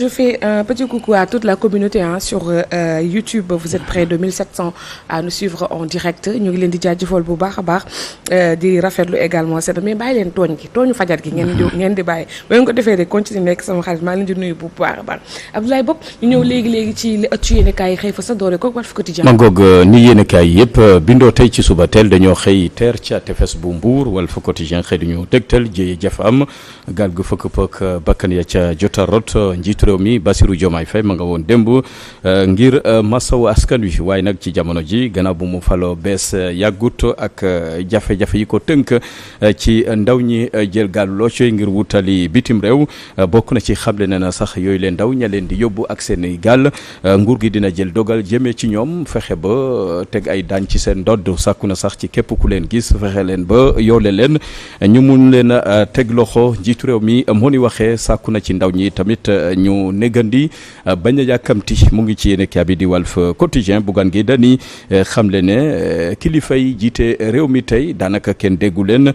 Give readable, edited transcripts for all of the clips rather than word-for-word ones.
Je fais un petit coucou à toute la communauté sur YouTube. Vous êtes près de 1700 à nous suivre en direct ñu ngi leen di jaajëfal bu baax a baax di rafetlu également c'est mais bàyyi leen tooñ gi tooñu fajar gi ngeen di bàyyi ba ngeen ko defee rek continuer nekk sama xarit maa ngi leen di nuyu bu baax a baax Abdoulaye Bob ñu ñëw léegi ci li ëttu yéenekaay yi xëy fa sa doore ko Walf Quotidien. ma ngoog ni yéenekaay yëpp bindoo tey ci suba teel dañoo xëy teer ca tefes bu Mbuur Walf Quotidien xëy duñu dégtal jéye jafa am gaal gu fëkk pëk bakkan ya ca jota rot njiitu réew mi Bassirou Diomaye Faye ma nga woon démb ngir masawu askan wi waaye nag ci jamono ji gannaaw bu mu faloo bees yàggut ak jafe-jafe yi ko tënk ci ndaw ñi jël gaalu loocoy ngir wutali bitim réew bokk na ci xamle ne na sax yooyu leen ndaw ña leen di yóbbu ak seen gaal nguur gi dina jël dogal jëmee ci ñoom fexe ba teg ay daan ci seen ndodd sàkku na sax ci képp ku leen gis fexe leen ba yoole leen ñu mun leen a teg loxo njiitu réew mi moo ni waxee sàkku na ci ndaw ñi tamit ñu négandi bañ a yàkkamti mu ngi ci yéenekaay bi di Walf Quotidien Bougane Gueye Dany xamle ne kilifa yi jiite réew mi tey daanaka kenn déggu leen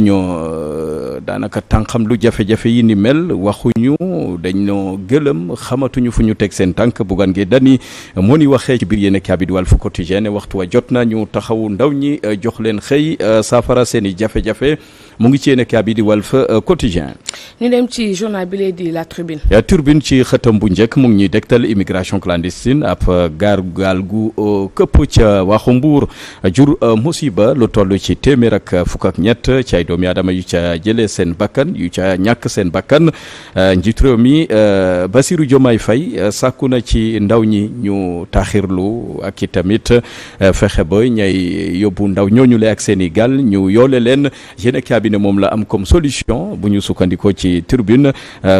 dañoo daanaka tànqam lu jafe-jafe yi ni mel waxuñu dañoo gëlëm xamatuñu fu ñu teg seen tànk Bougane Gueye Dany moo ni waxee ci biir yéenekaay bi di Walf Quotidien ne waxtu wa jot na ñu taxawu ndaw ñi jox leen xëy saafara seen i jafe-jafe mu ngi ci yéenekaay bi di Walf Quotidien. ñu dem ci journal bi lay di La Tribune. Turbine ci xëtam bu njëkk mu ngi ñuy dégtal immigration clandestine ab gaal gu këpp ca waxu Mbuur jur musiba lu toll ci téeméer ak fukk ak ñett ci ay doomi aadama yu ca jëlee seen bakkan yu ca ñàkk seen bakkan njiitu réew mi Bassirou Diomaye Faye sàkku na ci ndaw ñi ñu taaxirlu ak i tamit fexe ba ñay yóbbu ndaw ñooñu le ak seen i gaal ñu yoole leen yéen cabinet moom la am comme solution bu ñu sukkandikoo ci Turbine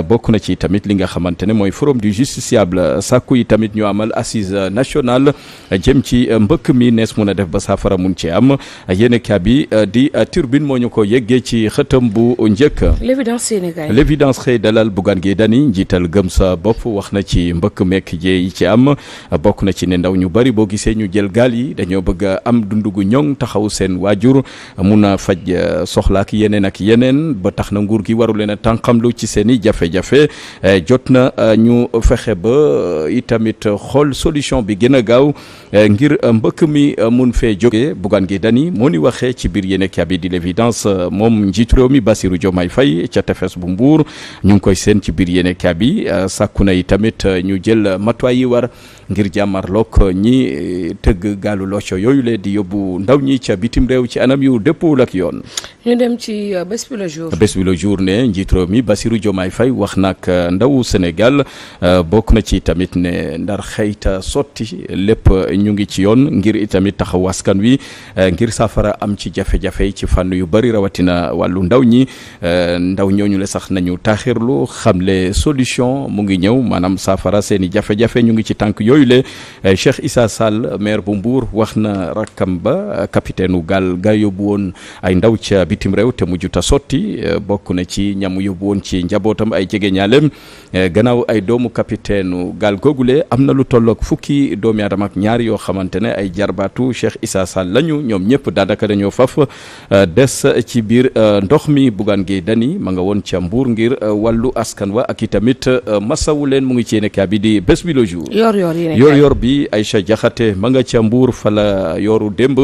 bokk na ci tamit li nga xamante ne mooy forum du justiciable sàkku yi tamit ñu amal assise nationale jëm ci mbëkk mi nees mun a def ba saafara mun ci am yéenekaay bi di Turbine moo ñu ko yeggee ci xëtam bu njëkk. L'évidence xëy dalal Bougane Gueye Dany njiital gëm sa bopp wax na ci mbëkk mekk jee yi ci am bokk na ci ne ndaw ñu bari boo gisee ñu jël gaal yi dañoo bëgg a am dundugu ñoŋ taxaw seen waajur mun a faj soxla ak yeneen ba tax na nguur gi waru leen a tànqamlu ci seen i jafe-jafe jot na ñu fexe ba itamit xool solution bi gën a gaaw ngir mbëkk mi mun fee jógee Bougane Gueye Dany moo ni waxee ci biir yéenekaay bi di L'évidence moom njiitu réew mi Bassirou Diomaye Faye ca tefes bu Mbuur ñu ngi koy seen ci biir yéenekaay bi sàkku na itamit ñu jël matuwaay yi war ngir jàmmarloog ñi tëgg gaalu locco yooyu le di yóbbu ndaw ñi ca bitim réew ci anam yu dëppoowul ak yoon. ñu dem ci bés bi le jour. bés bi le jour ne njiitu réew mi Bassirou Diomaye Faye wax nag ndawu Sénégal bokk na ci tamit ne ndar xëyta sotti lépp ñu ngi ci yoon ngir itamit taxaw askan wi ngir saafara am ci jafe-jafe yi ci fànn yu bari rawatina wàllu ndaw ñi ndaw ñooñu le sax nañu taaxirlu xamle solution mu ngi ñëw maanaam saafara seen i jafe-jafe ñu ngi ci tànk yooyu le Cheikh Issa Sall maire bu Mbour wax na rakkam ba capitaine u gaal ga yóbbu woon ay ndaw ca bitim réew te mujjuta sotti bokk na ci ñamu yóbbu woon ci njabootam ay jege ñaaleem gannaaw ay doomu capitaine u gaal googule am na lu tolloog fukki doomi aadama ak ñaar yoo xamante ne ay jarbaatu Cheikh Issa Sall lañu ñoom ñëpp daanaka dañoo faf des ci biir ndox mi Bougane Gueye Dany ma nga woon ca Mbour ngir wàllu askan wa ak itamit masawu leen mu ngi ci yéenekaay bi di bés bi le jour. yor bi Aïcha Diakhaté ma nga ca Mbour fala yoru démb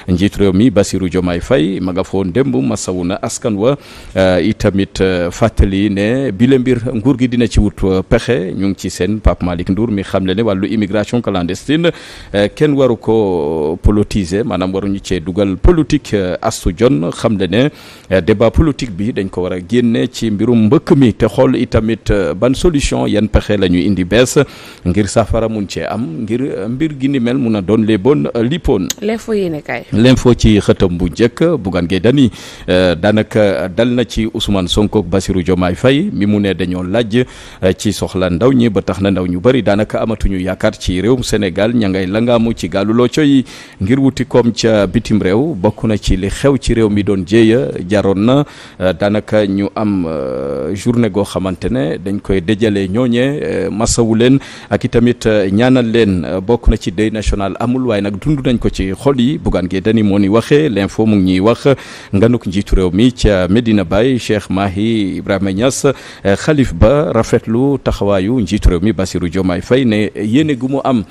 njiitu réew mi Bassirou Diomaye Faye ma nga foon démb masawu na askan wa itamit fàttali ne bile mbir nguur gi dina ci wut pexe ñu ngi ci seen Pape Malick Ndour mi xam le ne wàllu immigration clandestine kenn waru ko politiser maanaam waruñu cee dugal politique Astou Dione xam le ne débat politique bi dañ ko war a génne ci mbirum mbëkk mi te xool itamit ban solution yan pexe la ñuy indi bees ngir saafara mun cee am ngir mbir gi ni mel mun a doon les bonnes lippoon. L'info ci xëtam bu njëkk Bougane Gueye Dany daanaka dal na ci Ousmane Sonko ak Bassirou Diomaye Faye mi mu ne dañoo laaj ci soxla ndaw ñi ba tax na ndaw ñu bari daanaka amatuñu yaakaar ci réewum Sénégal ña ngay langaamu ci gaalu locco yi ngir wuti koom ca bitim réew bokk na ci li xew ci réew mi doon jéeya jaroon na daanaka ñu am journée goo xamante ne dañ koy déjale ñooñe masawu leen ak itamit ñaanal leen bokk na ci deuil national amul waaye nag dund nañ ko ci xol yi Bougane Gueye Dany moo ni waxee L'info mu ngi ñuy wax nganuk njiitu réew mi ca Medina Baye Cheikh Mahi Ibrahima Niass xalif ba rafetlu rafetlu taxawaayu njiitu réew mi Bassirou Diomaye Faye ne yéene gu mu am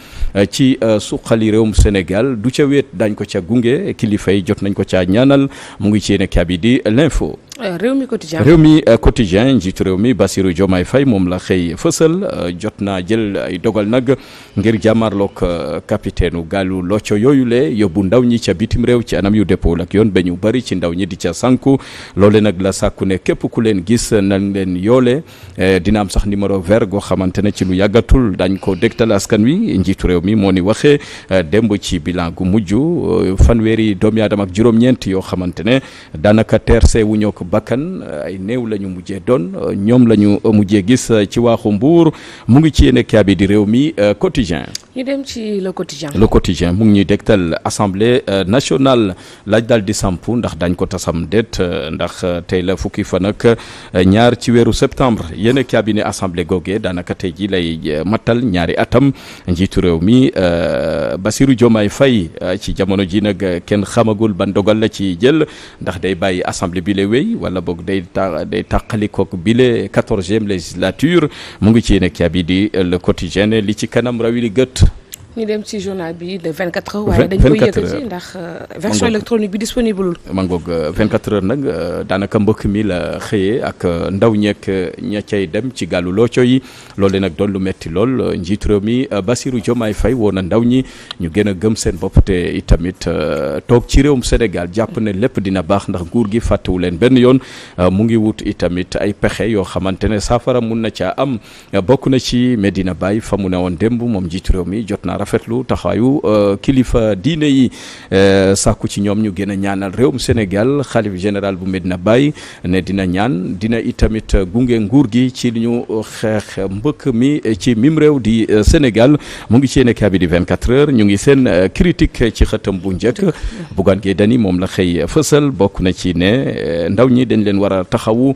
ci suqali réewum Sénégal du ca wéet dañ ko ca gunge kilifa yi jot nañ ko ca ñaanal mu ngi ci yéene kabi di l'info. Rewmi quotidien Rewmi quotidien njiitu réew mi Bassirou Diomaye Faye moom la xëy fësal jot naa jël ay dogal nag ngir jàmmarloog capitaine u gaalu locco yooyu le yóbbu ndaw ñi ca bitim réew ci anam yu dépôt ak yoon ba ñu bari ci ndaw ñi di ca sànku loole nag la sàkku ne képp ku leen gis nañ leen yoole dina am sax numéro vert goo xamante ne ci lu yàggatul dañ ko dégtal askan wi njiitu réew mi moo ni waxee démb ci bilan gu mujj fanweeri doomi aadama ak juróom-ñeent yoo xamante ne daanaka teerse wu ñoo ko bakkan ay néew la ñu mujjee doon ñoom la ñu mujjee gis ci waaxu Mbuur mu ngi ci yéene kaabi di réew mi quotidien ñu dem ci le quotidien. le quotidien mu ngi ñuy dégtal assemblée nationale laaj daal di samp ndax dañ ko tasam déet ndax tey la fukki fan ak ñaar ci weeru septembre yéene kaabi ne assemblée googee daanaka tey ji lay matal ñaari atam njiitu réew mi Bassirou Diomaye Faye ci jamono ji nag kenn xamagul ban dogal la ci jël ndax day bàyyi assemblée bi la wéy wala boog day tàqalikook bile 14e législature mu ngi ci yéene kaabi di le quotidien li ci kanam rawi li gët. ñu dem ci journal bi de 24 heures. waaye dañ koy yëkkati ndax version électronique bi disponible. ma ngoog 24 heures nag daanaka mbëkk mi la xëyee ak ndaw ñeek ña cay dem ci gàllu looco yi loolu nag doon lu metti lool njiitu réew mi Bassirou Diomaye Faye woo na ndaw ñi ñu gën a gëm seen bopp te itamit toog ci réewum Sénégal jàpp ne lépp dina baax ndax nguur gi fàttewu leen benn yoon mu ngi wut itamit ay pexe yoo xamante ne saafara mun na caa am bokk na ci Medina Baye fa mu ne woon démb moom njiitu réew mi jot naa rafetlu taxawaayu kilifa diine yi sàkku ci ñoom ñu gën a ñaanal réewum Sénégal xalif général bu Medina Baye ne dina ñaan dina itamit gunge nguur gi ci li ñu xeex mbëkk mi ci mim réew di Sénégal mu ngi ci yéene kabi di 24 heures ñu ngi seen critique ci xëtam bu njëkk Bougane Gueye Dany moom la xëy fësal bokk na ci ne ndaw ñi dañ leen war a taxawu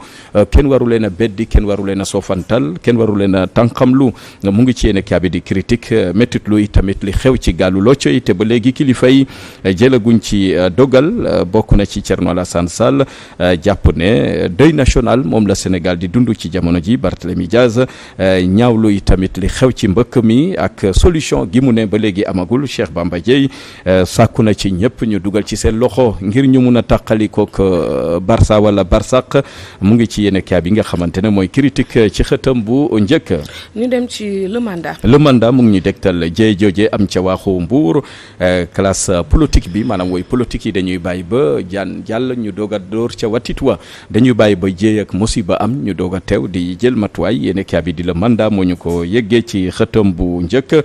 kenn waru leen a beddi kenn waru leen a soofantal kenn waru leen a tànqamlu mu ngi ci yéene kabi di critique méttit lu tamit li xew ci gàllu locco yi te ba léegi kilifa yi jëlaguñ ci dogal bokk na ci Thierno Alassane Sall jàpp ne deuil national moom la Sénégal di dund ci jamono ji Barthélémy Diaz ñaawlu yi tamit li xew ci mbëkk mi ak solution gi mu ne ba léegi amagul Cheikh Bamba Dièye sàkku na ci ñëpp ñu dugal ci seen loxo ngir ñu mun a tàqalikook Barça wala Barsaq mu ngi ci yéene kaa bi nga xamante ne mooy critique ci xëtam bu njëkk. ñu dem ci le mandat. le mandat mu ngi ñu dégtal jooje am ca waaxu Mbuur classe politique bi maanaam woy politique yi dañuy bàyyi ba jàll ñu doog a door ca watit wa dañuy bàyyi ba jéey ak musiba am ñu doog a teew di jël matuwaay yéene kaa bi di la mandat moo ñu ko yëggee ci xëtam bu njëkk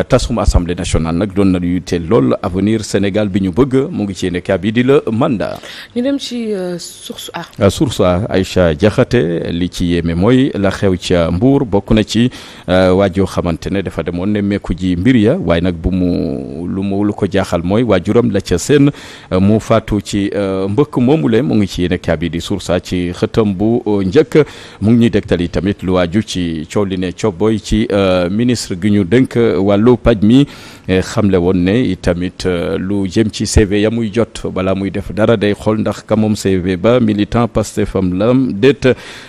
tasum assemblée nationale nag doon na yu teel lool avenir Sénégal bi ñu bëgg mu ngi ci yéene kaa bi di la mandat. ñu dem ci source A. source A Aïcha Diakhaté li ci yéeme mooy la xew ca Mbuur bokk na ci waajoo xamante ne dafa demoon ne meeku ji mbir ya waaye nag bu mu lu ko jaaxal mooy waajuram la ca seen mu faatu ci mbëkk moomule mu ngi ci yéene kaabi di source ci xëtam bu njëkk mu ngi ñuy dégtal yi tamit lu waaju ci coow li ne cobboy ci ministre gi ñu dénk wàllu paj mi xamle woon ne itamit lu jëm ci CV ya muy jot balaa muy def dara day xool ndax ka moom CV ba militant Pastef am lam déet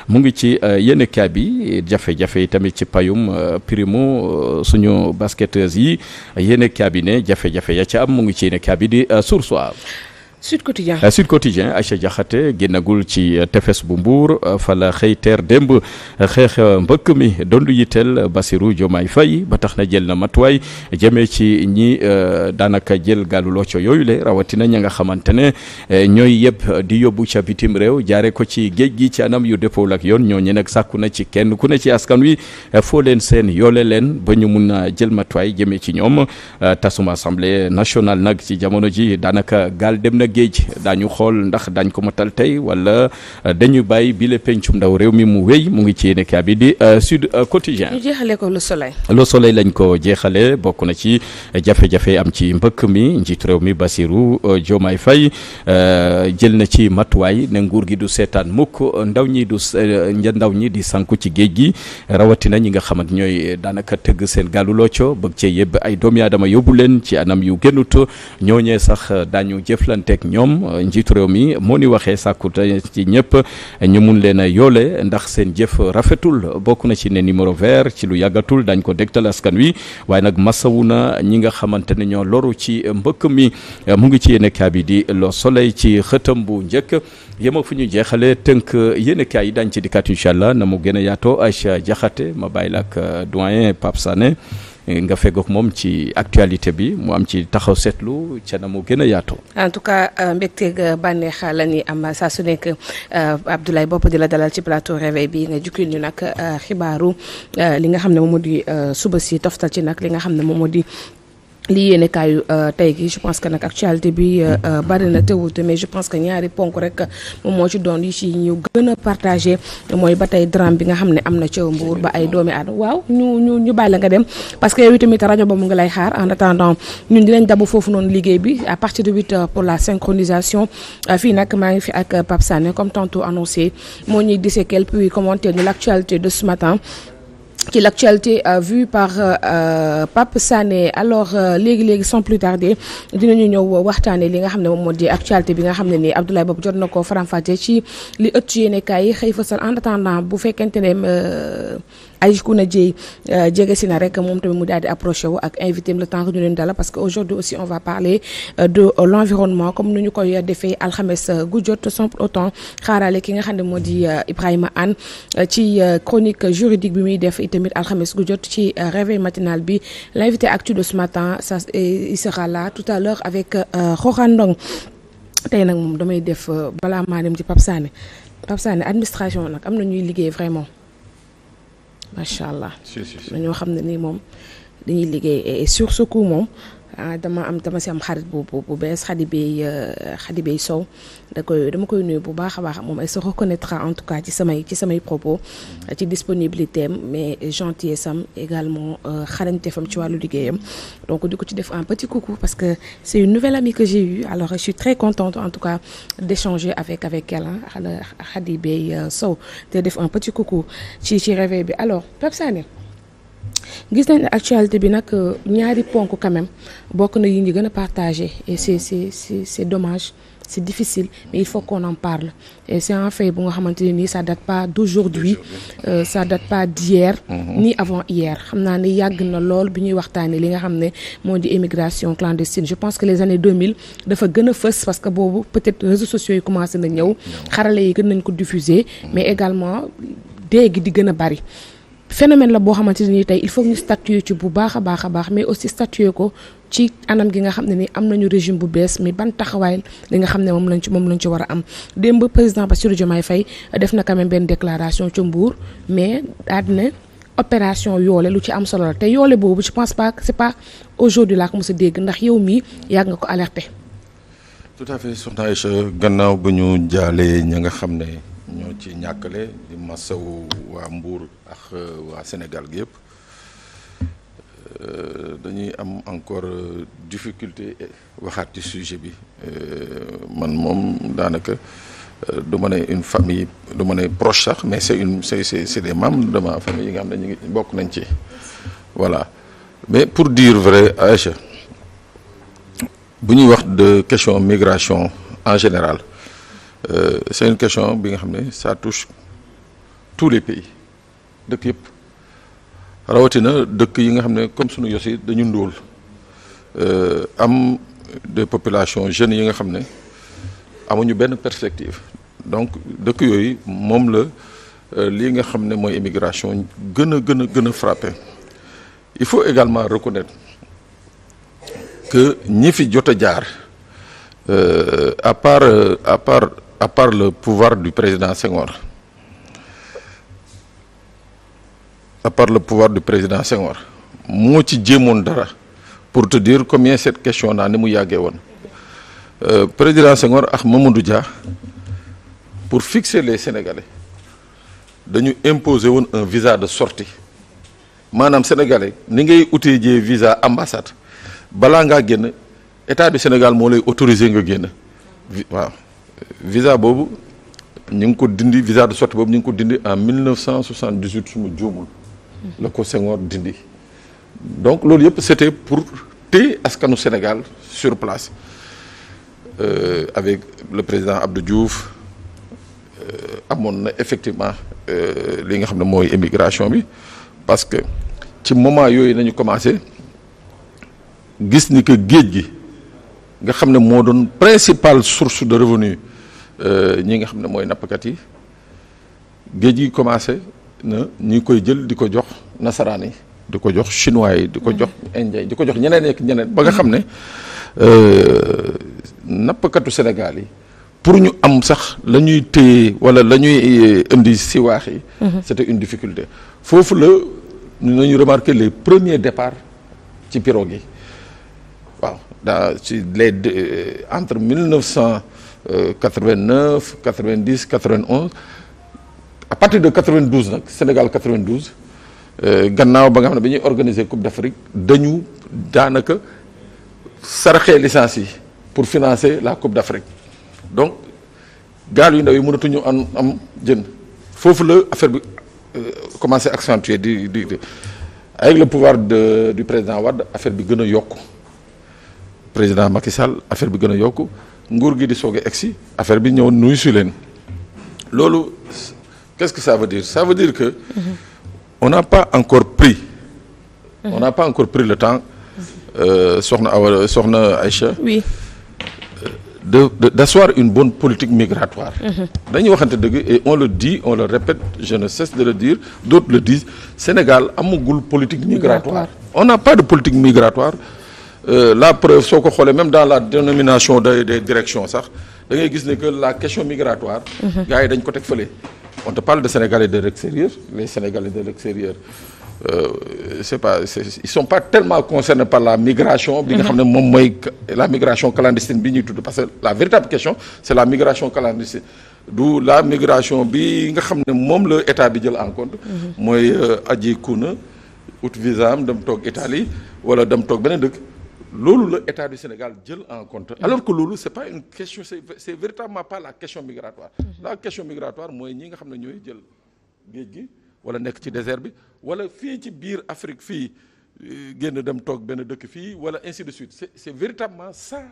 mu ngi ci yéene kaabi jafe-jafe yi tamit ci payum primo suñu basketteuses yi yéene cabinet jafe-jafe ya ca am mu ngi ci yéene cabinet di Source A. Sud Quotidien Sud Quotidien Aïcha Diakhaté génnagul ci tefes bu Mbuur fa la xëy teer démb xeex mbëkk mi dondu yitteel Bassirou Diomaye Faye ba tax na jël na matuwaay jëmee ci ñi daanaka jël gàllu locco yooyu le rawatina ña nga xamante ne ñooy yëpp di yóbbu ca bitim réew jaare ko ci géej gi ci anam yu dëppoo ak yoon ñooñu nag sàkku na ci kenn ku ne ci askan wi foo leen seen yoole leen ba ñu mun a jël matuwaay jëmee ci ñoom tasuma assemblée nationale nag ci jamono ji daanaka gaal dem na géej daañu xool ndax dañ ko matal tey wala dañu bàyyi bi le pencum ndaw réew mi mu wéy mu ngi ci yéene kaa bi di Sud Quotidien. ñu jeexale ko Le Soleil. Le Soleil lañ ko jeexale bokk na ci jafe-jafe am ci mbëkk mi njiitu réew mi Bassirou Diomaye Faye jël na ci matuwaay ne nguur gi du seetaan mukk ndaw ñi di sanku ci géej gi rawatina ñi nga xamante ñooy daanaka tëgg seen gàllu locco bëgg cee yëbb ay doomi aadama yóbbu leen ci anam yu gënut ñooñee sax daañu jëflante saafonteeg ñoom njiitu réew mi moo ni waxee sàkku ci ñëpp ñu mun leen a yoole ndax seen jëf rafetul bokk na ci ne numéro vert ci lu yàggatul dañ ko dégtal askan wi waaye nag masawu na ñi nga xamante ne ñoo loru ci mbëkk mi mu ngi ci yéenekaay bi di Le Soleil ci xëtam bu njëkk yéma fu ñu jeexale tënk yéenekaay yi dañ ci dikkaat incha allah na mu gën a yaatoo Aïcha Diakhaté ma bàyyi la ak doyen Pape Sané nga feggoog moom ci actualité bi mu am ci taxaw seetlu ca na mu gën a yaatoo. en tout cas mbégteeg bànneex la ñuy am saa su nekk Abdoulaye Bopp di la dalal ci plateau réveil bi nga jukkil ñu nag xibaaru li nga xam ne moom moo di suba si toftal ci nag li nga xam ne moom moo di lii yéene kaayu tey gi je pense que nag actualité bi bari na teewute mais je pense que ñaari ponk rek moom moo ci doon yi ci ñu gën a partagé mooy ba tey drame bi nga xam ne am na ca Mbour ba ay doomi aadama waaw ñu bàyyi la nga dem parce que yow tamit rajo ba mu ngi lay xaar en attendant ñun dinañ dabu foofu noonu liggéey bi à partir de 8h pour la synchronisation fii nag maa ngi fi ak Pape Sané comme tantôt annoncé moo ñuy disséquer puis commenter ñu l'actualité de ce matin ci l'actualité vue par Pape Sané alors léegi sans plus tarder dinañu ñëw waxtaanee li nga xam ne moom moo di actualité bi nga xam ne nii Abdoulaye Bob jot na ko faram-fàccee ci li ëtt yéenekaay yi xëy fasal en attendant bu fekkente ne Aïkouna Dieye jege si na rek moom tamit mu daal di approché wu ak invité le temps que ñu leen dala parce que aujourd'hui aussi on va parler de l'environnement comme nu ñu koy defee alxames gu jot sans pour autant xaarale ki nga xam ne moo di Ibrahima Anne ci chronique juridique bi muy def tamit alxames gu jot ci réveil matinal bi l'invité actu de ce matin ça il sera là tout à l'heure avec Xoxan Ndong tey nag moom damay def balaa maa dem ci Pape Sané administration nag am na ñuy liggéey vraiment macha allah. dañoo xam ne nii moom dañuy liggéey et sur ce coup moom dama si am xarit bu bees Khady Bey Sow dama koy nuyu bu baax a baax moom elle se reconnaîtra en tout cas ci samay propos ci disponibilité am mais gentillesse am également xarañteefam ci wàllu liggéeyam donc di ko ci def un petit coucou parce que c'est une nouvelle amie que j'ai eue alors je suis très contente en tout cas d'échanger avec elle Khady Bey Sow te def un petit coucou ci réveil bi alors Pape Sané gis nañ ne actualité bi nag ñaari ponk quand même bokk na yi ñu gën a partagé et c'est dommage c'est difficile mais il faut qu'on en parle et c'est un fait bu nga xamante ne nii ça date pas d'aujourd'hui ça date pas d'hier ni avant hier xam naa ne yàgg na lool bi ñuy waxtaanee li nga xam ne moo di immigration clandestine je pense que les années 2000 dafa gën a fës parce que boobu peut-être réseaux sociaux yi commencé na ñëw xarale yi gën nañ ko diffuser mais également déegi di gën a bari phénomène la boo xamante ne nii tey il faut ñu statuer ci bu baax a baax mais aussi statuer ko ci anam gi nga xam ne ni am nañu régime bu bees mais ban taxawaay li nga xam ne moom lañ ci war a am démb président Bassirou Diomaye Faye def na quand même benn déclaration ci Mbour mais àddina opération yoole lu ci am solo la te yoole boobu je pense pas que c'est pas aujourd'hui laa ko mos a dégg ndax yow mii yàgg nga ko alerter. tout à fait soxna Aïcha gannaaw bu ñu jaalee ña nga xam ne ñoo ci ñàkkale di masawu waa Mbour ak waa Sénégal gi yëpp dañuy am encore difficulté waxaat ci sujet bi man moom daanaka du ma ne une famille du ma ne proche sax mais c'est des membres de ma famille yi nga xam ne ñu ngi bokk nañ ci voilà mais pour dire vrai Aïcha bu ñuy wax de question migration en général c'est une question bi nga xam ne ça touche tous les pays dëkk yëpp rawatina dëkk yi nga xam ne comme sunu yos yi dañu ndóol am des populations jeunes yi nga xam ne amuñu benn perspective donc dëkk yooyu moom la lii nga xam ne mooy immigration gën a frappé il faut également reconnaître que ñi fi jot a jaar à part le pouvoir du président Senghor moo ci jéemoon dara pour te dire combien cette question naa ni mu yàggee woon président Senghor ak Mamadou Dia pour fixer les Sénégalais dañu imposer woon un visa de sortie maanaam sénégalais ni ngay utee jee visa ambassade balaa ngaa génn état du Sénégal moo lay autoriser nga génn waaw visa boobu ñu ngi ko dindi visa de sortie boobu ñu ngi ko dindi en 1978 su ma juumul la ko Senghor dindi donc loolu yëpp c'était pour téye askanu Sénégal sur place avec le président Abdou Diouf amoon na effectivement li nga xam ne mooy émigration bi parce que ci moment yooyu nañu commencé gis ni que géej gi nga xam ne moo doon principale source de revenu ñi nga xam ne mooy nappkat yi géej gi commencé na ñi koy jël di ko jox nasaraan yi di ko jox chinois yi di ko jox indien yi di ko jox ñeneen ak ñeneen ba nga xam ne nappkatu Sénégal yi pour ñu am sax la ñuy téye wala la ñuy indi si waax yi c'était une difficulté foofu la nañu remarqué les premiers départs ci pirogue yi waaw ci les entre 1989 90 91 à partir de 92 nag Sénégal 92 gannaaw ba nga xam ne bi ñuy organiser Coupe d'Afrique dañu daanaka saraxee licence yi pour financer la Coupe d'Afrique donc gaal yu ndaw yi mënatuñu am jën foofu la affaire bi commencé accentuer di avec le pouvoir du président Wade affaire bi gën a yokku président Macky Sall affaire bi gën a yokku nguur gi di soog a egsi affaire bi ñëw nuyu si leen loolu qu'est-ce que ça veut dire? Ça veut dire que on n'a pas encore pris le temps soxna Aïcha oui d'asseoir une bonne politique migratoire. dañuy waxante dëgg et on le dit on le répète je ne cesse de le dire d'autres le disent Sénégal amagul politique migratoire. On n'a pas de politique migratoire la preuve soo ko xoolee même dans la dénomination des directions sax da ngay gis ne que la question migratoire. gars yi dañ ko teg fële. On te parle de Sénégalais de l'extérieur les Sénégalais de l'extérieur ils sont pas tellement concernés par la migration bi nga xam ne moom mooy la migration clandestine bi ñuy tudd parce que la véritable question c'est la migration clandestine du la migration bi nga xam ne moom la état di jël en compte mooy aji kuna ut visa am dem toog Italie wala dem toog beneen dëkk loolu la état du Sénégal jël en compte alors que loolu c'est pas une question c'est véritablement pas la question migratoire la question migratoire mooy ñi nga xam ne ñooy jël géej gi wala nekk ci désert bi wala fii ci biir Afrique fii génn dem toog benn dëkk fii wala ainsi de suite c'est véritablement ça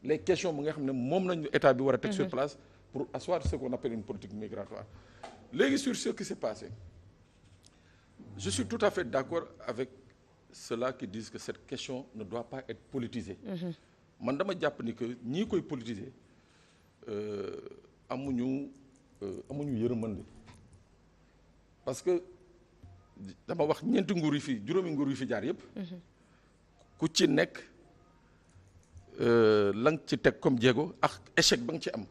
les questions bi nga xam ne moom lañu état bi war a teg sur place pour asseoir ce qu'on appelle une politique migratoire léegi sur ce qui s'est passé je suis tout à fait d'accord avec ceux-là qui disent que cette question ne doit pas être politisée man dama jàpp ni que ñii koy politiser amuñu yërmande parce que dama wax ñeenti nguur yi fi juróomi nguur yi fi jaar yëpp ku ci nekk la nga ci teg comme jéego ak échec ba nga ci am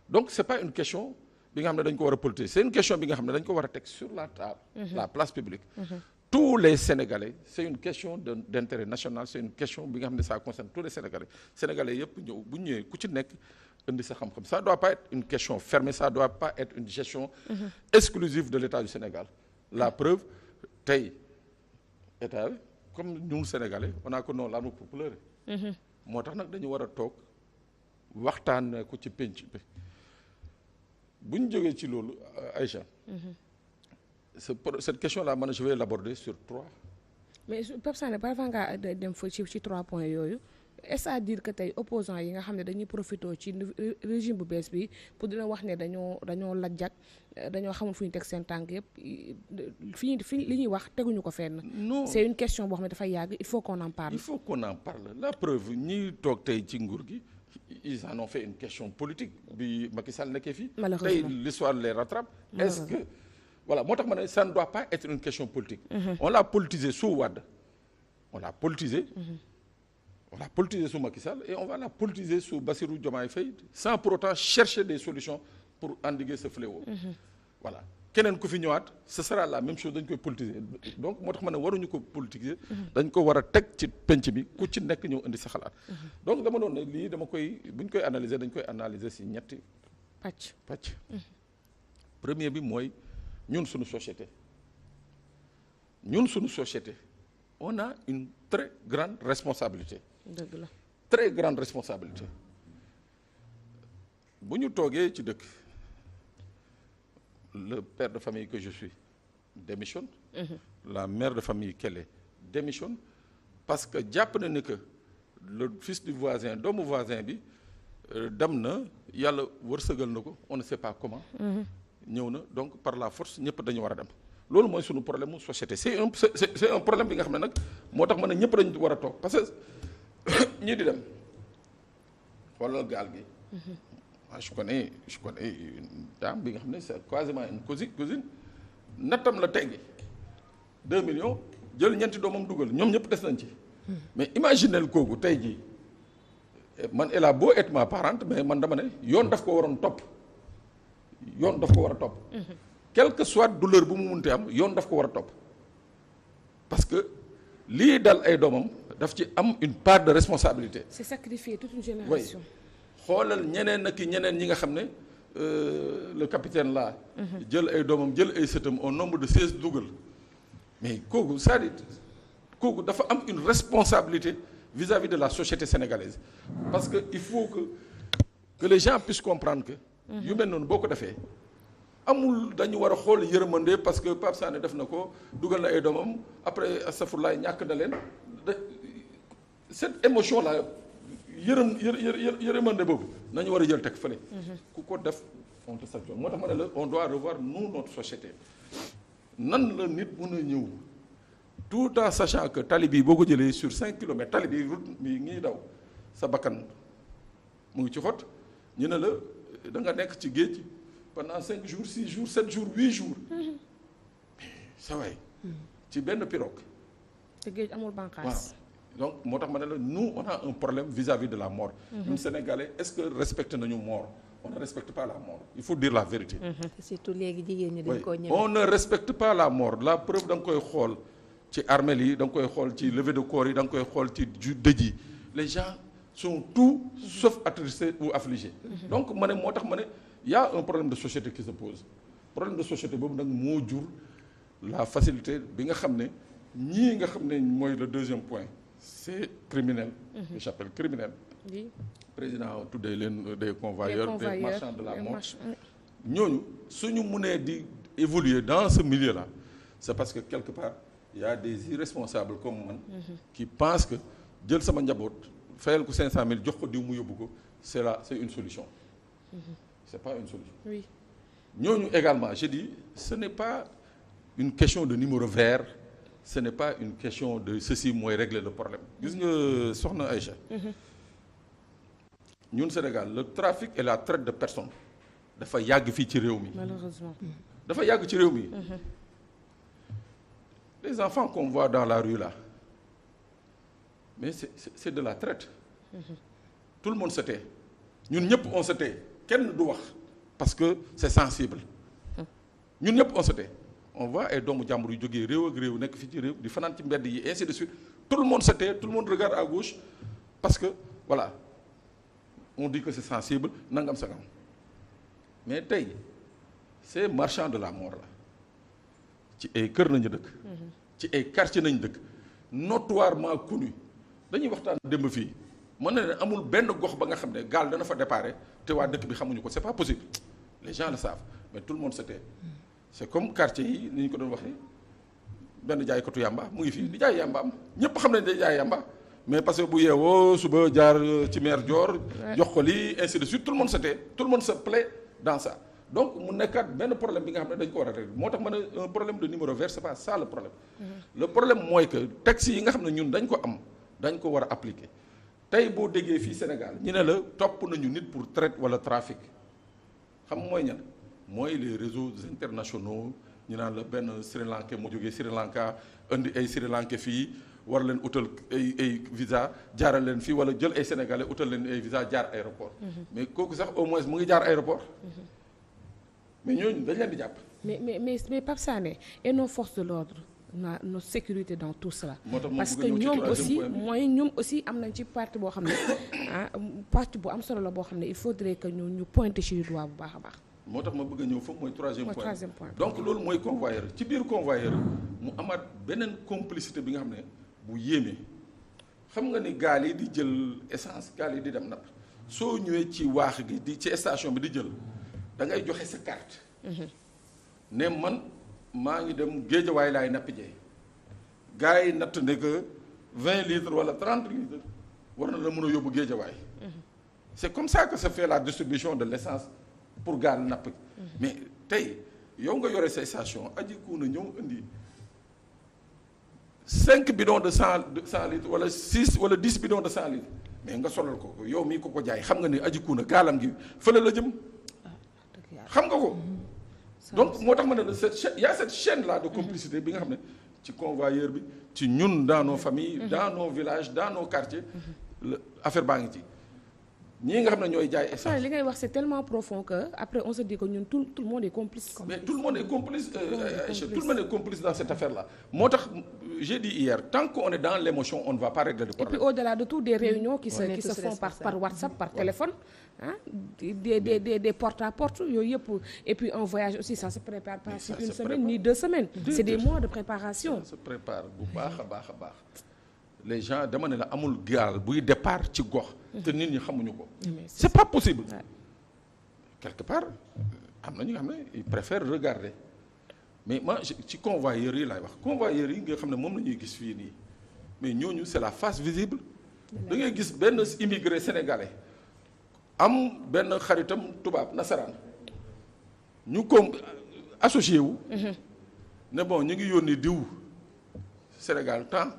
donc c'est pas une question bi nga xam ne dañ ko war a politiser c'est une question bi nga xam ne dañ ko war a teg sur la table la place publique tous les Sénégalais c'est une question d'intérêt national c'est une question bi nga xam ne ça concerne tous les Sénégalais yëpp ñëw bu ñëwee ku ci nekk indi sa xam-xam ça doit pas être une question fermée ça doit pas être une gestion exclusive de l'État du Sénégal la preuve tey état bi comme ñun Sénégalais on a que non l'arme pour pleurer moo tax nag dañu war a toog waxtaan ko ci penc bi bu ñu jógee ci loolu Aïcha cette question-là man je vais l'aborder sur 3. mais Pape Sané par avant ngaa dem fa ci 3 points yooyu est-ce à dire que tey opposants yi nga xam ne dañuy profité ci régime bu bees bi pour dina wax ne dañoo lajjat dañoo xamul fu ñu teg seen tànk yëpp fi li ñuy wax teguñu ko fenn. non c'est une question boo xam ne dafay yàgg il faut qu'on en parle. La preuve ñi toog tey ci nguur gi ils en ont fait une question politique bi Macky Sall nekkee fii. malheureusement tey l'histoire les rattrape. est-ce que voilà moo tax ma ne ça ne doit pas être une question politique. On l'a politisé sous Wade on l'a politisé. On l'a politisé sous Macky Sall et on va la politiser sous Bassirou Diomaye Faye sans pour autant chercher des solutions pour endiguer ce fléau. Voilà keneen ku fi ñëwaat ce sera la même chose dañ koy politiser donc moo tax ma ne waruñu ko politiser. dañ ko war a teg ci penc bi ku ci nekk ñëw indi sa xalaat. donc dama doon ne lii dama koy buñ koy analyser dañ koy analyser ci ñetti pàcc. premier bi mooy ñun suñu société on a une très grande responsabilité. dëgg la très grande responsabilité bu ñu toogee ci dëkk le père de famille que je suis démissionne. La mère de famille qu'elle est démissionne parce que jàpp na ni que le fils du voisin doomu voisin bi dem na yàlla wërsëgal na ko on ne sait pas comment. ñëw na donc par la force ñëpp dañu war a dem. loolu mooy sunu problème mu société c'est un problème bi nga xam ne nag moo tax ma ne ñëpp dañu war a toog parce que ñii di dem xoolal gaal gi. je connais une dame bi nga xam ne c'est quasiment une cousine nattam la teggi 2 millions jël ñeenti doomam dugal ñoom ñëpp des nañ ci. mais imaginez kooku tey jii man elle a beau être ma parente mais man dama ne yoon daf ko waroon topp yoon daf ko war a topp. quelle que soit douleur bu mu munte am yoon daf ko war a topp parce que lii dal ay doomam daf ci am une part de responsabilité. c'est sacrifier toute une génération. xoolal ñeneen ak ñeneen ñi nga xam ne le capitaine là. jël ay doomam jël ay sëtam au nombre de 16 dugal mais kooku c'est-à-dire kooku dafa am une responsabilité vis-à-vis de la société sénégalaise parce que il faut que les gens puissent comprendre que. yu mel noonu boo ko defee amul dañu war a xool yërmande parce que Pape Sané def na ko dugal na ay doomam après astafurlaay ñàkk na leen cette émotion là. yërëmande boobu nañu war a jël teg fële. ku ko def on te sanctionne moo tax ma ne la on doit revoir nous notre société nan la nit mën a ñëw tout en sachant que tali bi boo ko jëlee sur 5 kilomètres tali bi route bi ngi daw sa bakkan mu ngi ci xot ñu ne la da nga nekk ci géej pendant 5 jours 6 jours 7 jours 8 jours sa waay ci benn pirogue. te géej amul bànqaas. donc moo tax ma ne la nous on a un problème vis-à-vis de la mort. ñun Sénégalais est-ce que respecté nañu mort on ne respecte pas la mort il faut dire la vérité. surtout léegi jigéen ñi dañ koo ñeme. on ne respecte pas la mort la preuve da nga koy xool ci armeel yi da nga koy xool ci levée de corps yi da nga koy xool ci dëj yi les gens sont tout sauf attristés ou affligés. donc ma ne moo tax ma ne y a un problème de société qui se pose problème de société boobu nag moo jur la facilité bi nga xam ne ñii nga xam ne mooy le deuxième point. c'est criminel. que j'appelle criminel. oui. président tuddee leen des convoyeurs des marchands de la mort. ñooñu suñu mënee di évoluer dans ce milieu là c'est parce que quelque part il y a des irresponsables comme man. qui pensent que jël sama njaboot fayal ko 500 000 jox ko diw mu yóbbu ko c'est une solution. c'est pas une solution. oui. ñooñu également je dis ce n'est pas une question de numéro vert. ce n'est pas une question de ceci mooy régler le problème gis nga soxna Aïcha ñun Sénégal le trafic et la traite de personnes dafa yàgg fii ci réew mi. malheureusement. dafa yàgg ci réew mi. les enfants qu'on voit dans la rue là mais c'est de la traite. tout le monde se tait ñun ñëpp on se tait kenn du wax parce que c'est sensible ñun ñëpp on se tait. on voit ay doomu jàmbur yu jógee réew ak réew nekk fii ci réew di fanaan ci mbedd yi ainsi de suite tout le monde se tait tout le monde regarde à gauche parce que voilà on dit que c'est sensible nangam sangam mais tey ces marchands de la mort là ci ay kër nañu dëkk. ci ay quartier nañu dëkk notoirement connu dañuy waxtaan démb fii mën na ne amul benn gox ba nga xam ne gaal dana fa déparé te waa dëkk bi xamuñu ko c'est pas possible les gens le savent mais tout le monde se tait. c'est comme quartier yi ni ñu ko doon waxee benn jaaykatu yàmba mu ngi fii di jaay yàmba am ñëpp xam nañ day jaay yàmba mais parce que bu yeewoo suba jaar ci maire Dior. jox ko lii ainsi de suite tout le monde se tait tout le monde se plaît dans ça donc mu nekkaat benn problème bi nga xam ne dañ ko war a régler moo tax ma ne un problème de numéro vert c'est pas ça le problème. le problème mooy que textes yi nga xam ne ñun dañ ko am dañ ko war a appliquer tey boo déggee fii Sénégal ñu ne la topp nañu nit pour traite wala trafic xam mooy ñan. mooy les réseaux internationaux ñu naan la benn Sri Lankais moo jógee Sri Lanka indi ay Sri Lankais fii war leen utal ay visa jaaral leen fii wala jël ay sénégalais utal leen ay visa jaar aéroport. mais kooku sax au moins mu ngi jaar aéroport. mais ñooñu dañ leen di jàpp. mais Pape Sané et nos forces de l'ordre nos sécurité dans tout cela. parce que ñoom aussi am nañ ci partie boo xam ne partie bu am solo la boo xam ne il faudrait que ñu pointer ci doigt bu baax a baax. moo tax ma bëgg a ñëw foofu mooy troisième point. donc loolu mooy convoyeur ci biir convoyeur mu amaat beneen complicité bi nga xam ne bu yéeme xam nga ni gaal yi di jël essence gaal yi di dem napp soo ñëwee ci waax gi di ci station bi di jël da ngay joxe sa carte. ne man maa ngi dem Géejawaay laay nappi jee gars yi natt ne que 20 litres wala 30 litres war na la mën a yóbbu Géejawaay. c'est comme ça que se fait la distribution de l'essence pour gaal napp mais tey yow nga yore say station aji kuuna ñëw indi 5 bidons de 100 litres wala 6 wala 10 bidons de 100 litres mais nga solal ko yow mii ko jaay xam nga ni aji kuuna gaalam gi fële la jëm xam nga ko donc moo tax ma ne la y a cette chaîne là de complicité bi nga xam ne ci convoyeur bi ci ñun dans nos familles dans nos villages dans nos quartiers affaire baa ngi ci ñii nga xam ne ñooy jaay essence. li ngay wax c'est tellement profond que après on se dit que ñun tout le monde est complice. mais tout le monde est complice tout le monde est complice dans cette affaire là moo tax j'ai dit hier tant qu'on est dans l'émotion on ne va pas régler le problème. Et puis au-delà de tout des réunions qui se font par WhatsApp par téléphone des porte à porte yooyu yëpp et puis un voyage aussi ça se prépare pas sur une semaine ni 2 semaines. c'est des mois de préparation. ça se prépare bu baax a baax a baax. les gens dama ne la amul gaal buy départ ci gox. te nit ñi xamuñu ko. c'est pas possible. quelque part am na ñu nga xam ne ils préfèrent regarder mais moi ci convoyeurs yi laay wax convoyeurs yi nga xam ne moom la ñuy gis fii nii mais ñooñu c'est la face visible. da ngay gis benn immigré sénégalais am benn xaritam tubaab nasaraan ñu ko associé wu. ne bon ñu ngi yónni diw Sénégal temps.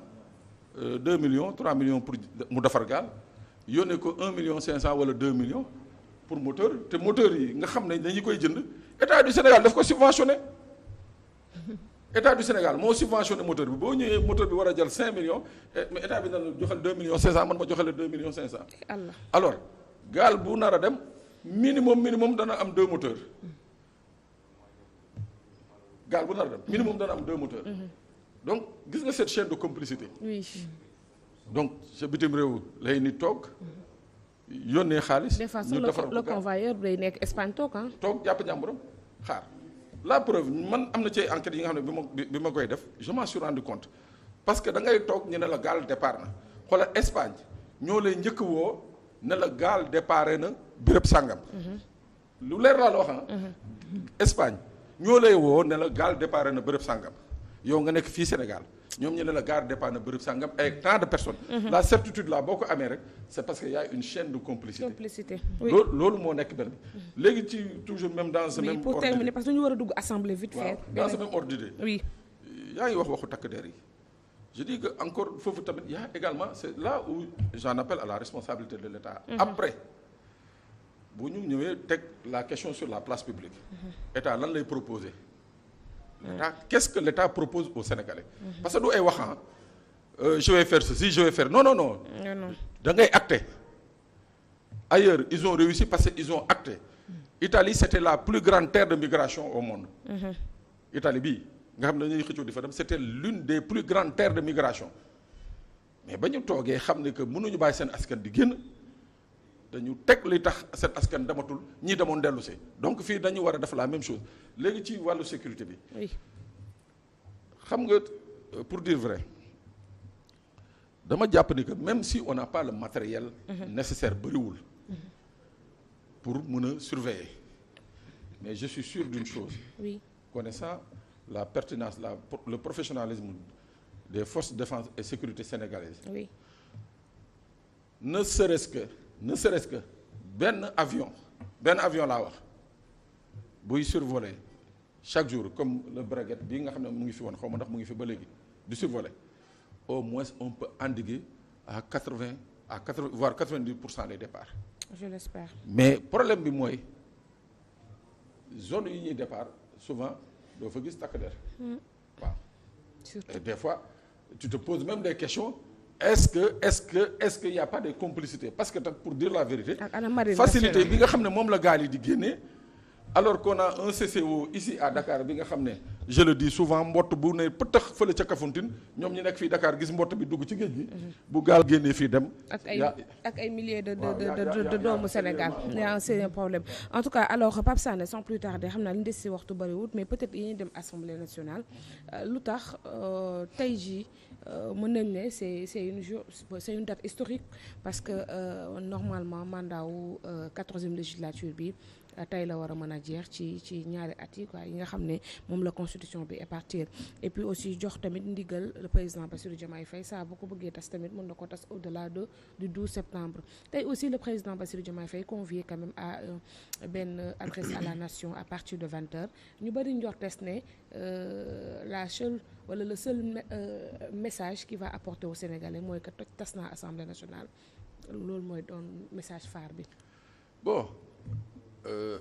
2 millions 3 millions pour mu defar gaal yónnee ko 1 million 500 wala 2 millions pour moteur te moteur yi nga xam ne dañu koy jënd état du Sénégal daf ko subventionné état du Sénégal moo subventionné moteur bi boo ñëwee moteur bi war a jël 5 millions mais état bi dana joxal 2 millions 500 man ma joxale 2 millions 500. alors gaal bu nar a dem minimum dana am 2 moteurs gaal bu nar a dem minimum dana am 2 moteurs. donc gis nga cette chaîne de complicité. oui. donc sa bitim réew lay nit toog yónnee xaalis. des fois sax le convoyeur day nekk Espagne toog ah. toog jàpp njàmburam xaar la preuve man am na ci enquête yi nga xam ne bi ma koy def je m'en suis rendu compte parce que da ngay toog ñu ne la gaal départ na xoolal Espagne ñoo lay njëkk woo ne la gaal départ na béréb sàngam. lu leer laa la wax Espagne ñoo lay woo ne la gaal départ na béréb sàngam. yow nga nekk fii Sénégal ñoom ñu ne la gare départ na bërëb sàngam avec tant de personnes. la certitude là boo ko amee rek c'est parce que y a une chaîne de complicité. oui loolu moo nekk benn léegi ci toujours même dans ce même. pour terminer parce que ñu war a dugg assemblée vite fait. dans ce même ordre d'idée. oui. yaa ngi waxu takk der yi je dis que encore foofu tamit y a également c'est là où j'en appelle à la responsabilité de l'État. après bu ñu ñëwee teg la question sur la place publique. État lan lay proposer. Qu'est-ce que l'État propose aux Sénégalais? Parce que du ay wax je vais faire ceci je vais faire non. da ngay acter. Ailleurs ils ont réussi parce qu'ils ont acté. Italie c'était la plus grande terre de migration au monde. Italie bii nga xam ne dañuy xëccoo di fa dem c'était l'une des plus grandes terres de migration mais ba ñu toogee xam ne que mënuñu bàyyi seen askan di génn dañu teg li tax seen askan dematul ñii demoon dellu si donc fii dañu war a def la même chose léegi ci wàllu sécurité bi. oui. xam nga pour dire vrai dama jàpp ni que même si on n'a pas le matériel. nécessaire bëriwul. pour mën a surveiller mais je suis sûr d'une chose. oui. connaissant la pertinence le professionnalisme des forces de défense et sécurité sénégalaises. oui. ne serait-ce que benn avion laa wax buy survoler chaque jour comme le Breguet bii nga xam ne mu ngi fi woon xaw ma ndax mu ngi fi ba léegi du survoler au moins on peut endiguer à 80 voire 90% les départs. je l'espère. mais problème bi mooy zone yi ñuy départ souvent doo fa gis takk der. waaw. surtout et des fois tu te poses même des questions. Est-ce que y a pas de complicité parce que pour dire la vérité facilité bi nga xam ne moom la gaal yi di génnee alors qu'on a un CCO ici à Dakar bi nga xam ne je le dis souvent mbott bu ne pëtax fële ca Kafountine ñoom ñu nekk fii Dakar gis mbott bi dugg ci géej gi bu gaal génnee fii dem ak ay milliers de doomu Sénégal y a un sérieux problème en tout cas alors Pape Sané sans plus tarder xam naa li ñu des si waxtu bariwut mais peut-être yi ñuy dem Assemblée nationale lu tax tey jii mën nañ ne c'est une date historique parce que normalement mandat wu 14e législature bi tey la war a mën a jeex ci ñaari at yi quoi yi nga xam ne moom la constitution bi épartir et puis aussi jox tamit ndigal le président Bassirou Diomaye Faye saa bu ko bëggee tas tamit mën na ko tas au-delà du 12 septembre tey aussi le président Bassirou Diomaye Faye convié quand même à benn adresse à la nation à partir de 20h ñu bëri njortes ne le seul message qui va apporter aux Sénégalais mooy que tas naa Assemblée nationale loolu mooy doon message phare bi. bon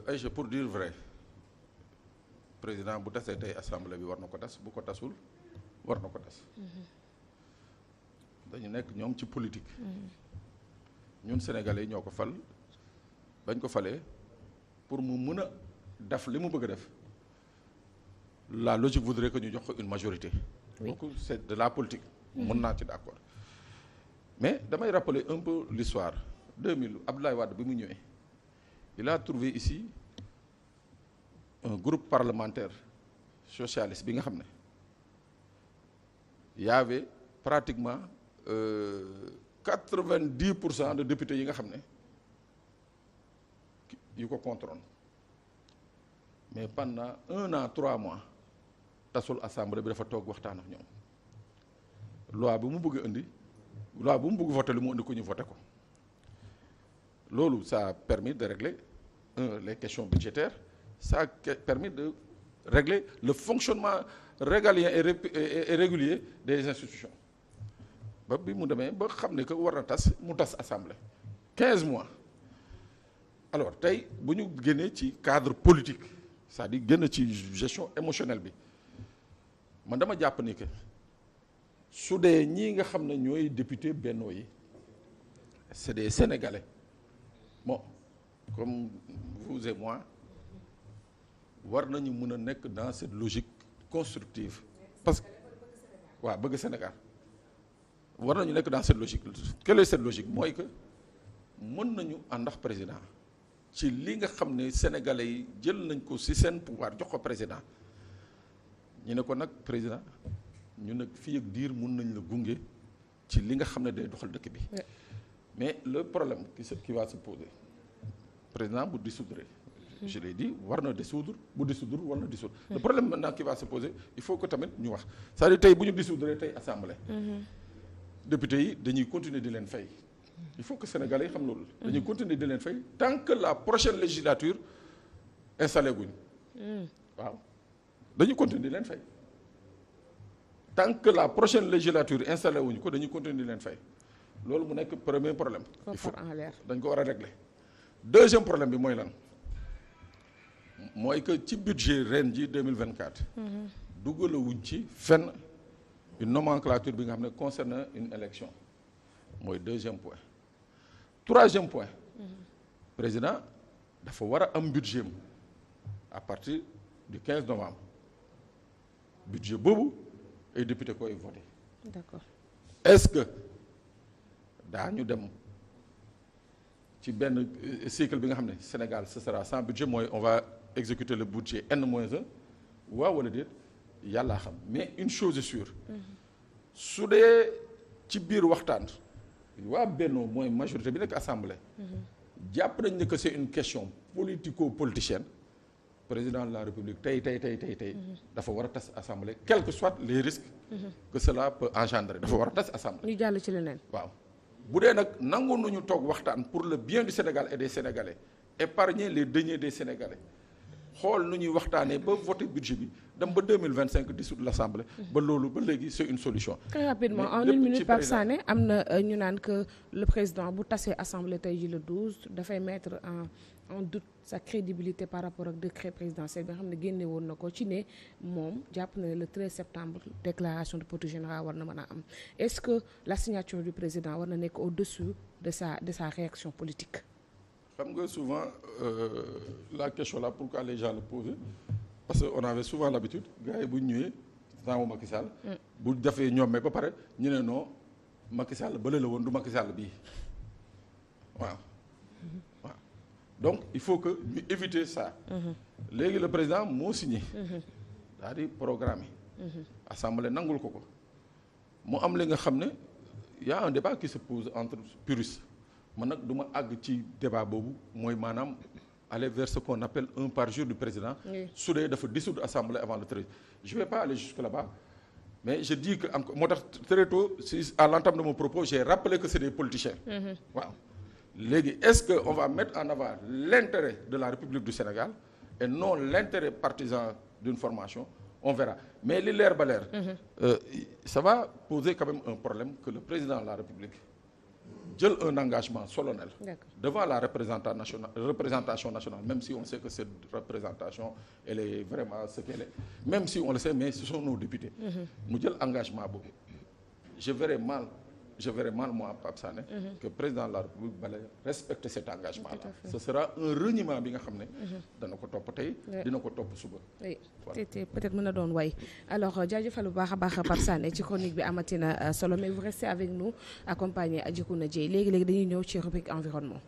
Aïcha pour dire vrai président bu tasee tey assemblée bi war na ko tas bu ko tasul war na ko tas. dañu nekk ñoom ci politique. ñun Sénégalais yi ñoo ko fal bañ ko falee pour mu mën a def li mu bëgg a def la logique voudrait que ñu jox ko une majorité. Oui. Donc c'est de la politique. mën naa ci d'accord mais damay rappeler un peu l'histoire 2000 Abdoulaye Wade bi mu ñëwee il a trouvé ici un groupe parlementaire socialiste bi nga xam ne y avait pratiquement 90% de députés yi nga xam ne yu ko contrôlent mais pendant 1 an 3 mois tasul assemblée bi dafa toog waxtaan ak ñoom loi bu mu bëgg indi loi bu mu bëgg voter lu mu indi ko ñu voter ko loolu ça a permis de régler les questions budgétaires ça a permis de régler le fonctionnement régalien et régulier des institutions ba bi mu demee ba xam ne que war na tas mu tas assemblée 15 mois alors tey bu ñu génnee ci cadre politique c'est-à-dire génn ci gestion émotionnelle bi man dama jàpp ni que su dee ñii nga xam ne ñooy député Benno yi c'est des Sénégalais bon comme vous et moi war nañu mën a nekk dans cette logique constructive parce que waaw bëgg Sénégal war nañu nekk dans cette logique quelle est cette logique mooy que mën nañu ànd ak président ci li nga xam ne Sénégalais yi jël nañ ko ci seen pouvoir jox ko président ñu ne ko nag président ñu nag fii ak diir mun nañ la gunge ci li nga xam ne day doxal dëkk bi mais le problème qui va se poser président bu dissoudre je l'ai dit war na dissoudre bu dissoudre war na dissoudre le problème maintenant qui va se poser il faut que tamit ñu wax c'est-à-dire tey bu ñu dissoudre tey assemblée députés yi dañuy continuer di leen fay il faut que sénégalais yi xam loolu dañuy continuer di leen fay tant que la prochaine législature installé guñ waaw dañuy continuer di leen fay tant que la prochaine législature installé wuñu ko dañuy continuer di leen fay loolu mu nekk premier problème il faut dañ ko war a régler deuxième problème bi mooy lan mooy que ci budget ren ji 2024 dugalawuñ ci fenn une nomenclature bi nga xam ne concerne une élection mooy deuxième point troisième point président dafa war a am budget am à partir du 15 novembre budget boobu ay député koy voté d'accord est-ce que daañu dem ci benn cycle bi nga xam ne Sénégal ce sera sans budget mooy on va exécuter le budget N-1 waaw wala déet yàllaa xam mais une chose est sûre su dee ci biir waxtaan waa Benno mooy majorité bi nekk assemblée jàpp nañ ne que c'est une question politico-politicienne président de la République tey dafa war a tas assemblée quels que soient les risques que cela peut engendrer dafa war a tas assemblée ñu jàll ci leneen waaw bu dee nag nangu nañu toog waxtaan pour le bien du Sénégal et des Sénégalais épargner les deniers des Sénégalais xool nu ñuy waxtaanee ba voter budget bi dem ba 2025 dissoudre l'Assemblée ba loolu ba léegi c'est une solution. Très rapidement en une minute Pape Sané am na ñu naan que le président bu tasee assemblée tey ji le 12 dafay mettre en doute sa crédibilité par rapport ak décret présidentiel bi nga xam ne génne woon na ko ci ne moom jàpp na ne le 13 septembre déclaration de politique générale war na mën a am est-ce que la signature du président war na nekk au-dessus de sa réaction politique. xam nga souvent la question là pourquoi les gens le posent parce que on avait souvent l'habitude gars yi bu ñu ñëwee temps Macky Sall bu defee ñoomee ba pare ñu ne non Macky Sall bële la woon du Macky Sall bii waaw donc il faut que ñu éviter ça léegi le président moo signé c'est-à-dire programme yi assemblée nangul ko mu am li nga xam ne y a un débat qui se pose entre puristes man nag du ma àgg ci débat boobu mooy maanaam aller vers ce qu'on appelle un parjure du président. Su dee dafa dissoudre assemblée avant le 13. Je vais pas aller jusque là-bas. Mais je dis que moo tax très tôt à l'entame de mon propos j'ai rappelé que c'est des politiciens. waaw léegi est-ce que on va mettre en avant l'intérêt de la République du Sénégal et non l'intérêt partisan d'une formation, on verra. Mais li leer ba leer. Ça va poser quand même un problème que le président de la République jël un engagement solennel devant la représentation nationale, même si on sait que cette représentation elle est vraiment ce qu'elle est, même si on le sait, mais ce sont nos députés. mu jël engagement boobu je verrais mal moi Pape Sané que président de la République bala respecter cet engagement là. Ce sera un reniement bi nga xam ne dana ko topp tey dina ko topp suba. te peut-être mën na doon way. Alors jaajëfal bu baax a baax Pape Sané ci chronique bi amatina solo, mais vous restez avec nous accompagné Adjikouna Dieye léegi dañuy ñëw ci rubrique environnement.